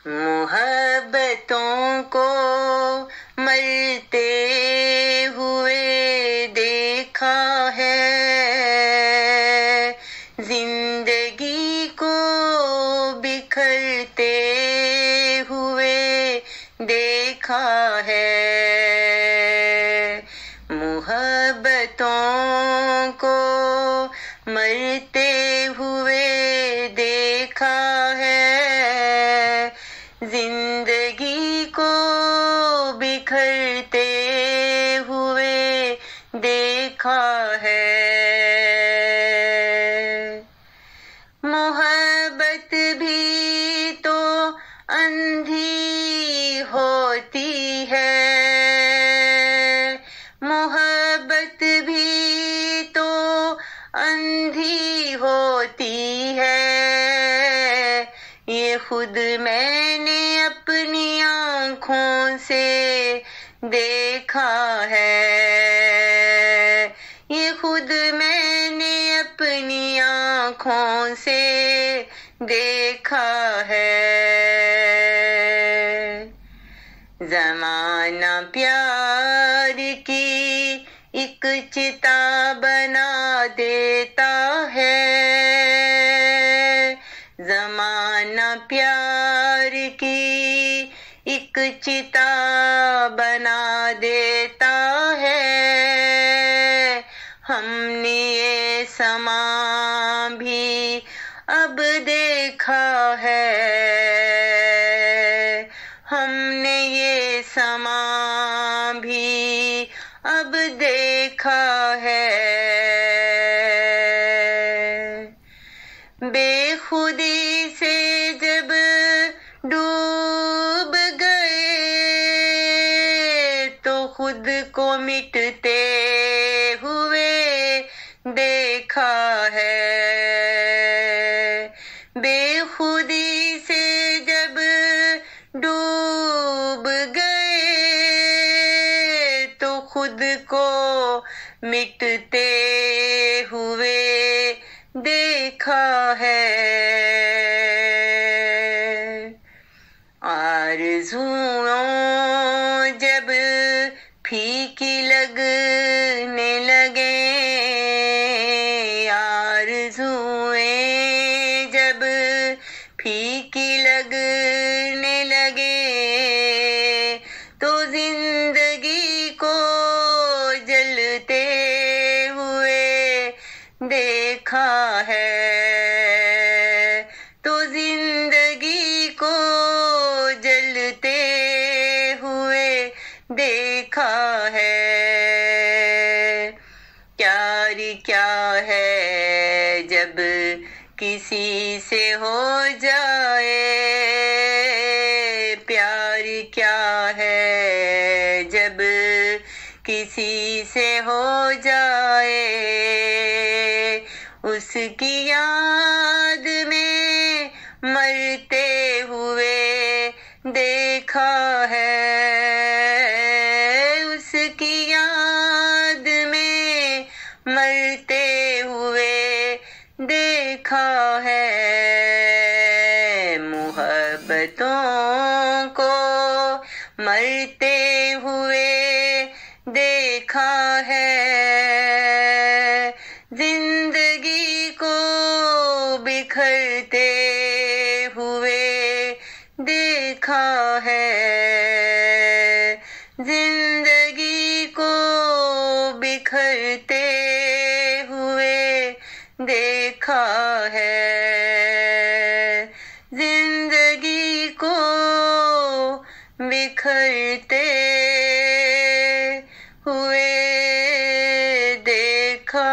मोहब्बतों को मरते हुए देखा है, जिंदगी को बिखरते हुए देखा है। मोहब्बतों को मरते हुए देखा है, जिंदगी को बिखरते हुए देखा है। मोहब्बत भी तो अंधी होती है, मोहब्बत भी तो अंधी होती है। ये खुद मैंने अपनी आँखों से देखा है, ये खुद मैंने अपनी आँखों से देखा है। ज़माना प्यार की एक चिता बना देता है, ज़माना प्यार की एक चिता बना देता है। हमने ये समा भी अब देखा है, हमने ये समा भी अब देखा है। बेखुदी से जब डूब गए तो खुद को मिटते हुए देखा है। बेखुदी से जब डूब गए तो खुद को मिटते हुए देखा है। आरज़ुओं जब फीकी लगने लगे, आरज़ुएं जब फीकी लगने लगे तो जिंदगी को जलते हुए देखा है, तो जिंदगी को जलते हुए देखा है। प्यार क्या है जब किसी से हो जाए, प्यार क्या है जब किसी से हो जाए। उसकी याद में मरते हुए देखा है, उसकी याद में मरते हुए देखा है। मोहब्बतों को मरते हुए देखा है, जिंदगी को बिखरते हुए देखा है, जिंदगी को बिखरते हुए देखा है, जिंदगी को बिखरते हुए देखा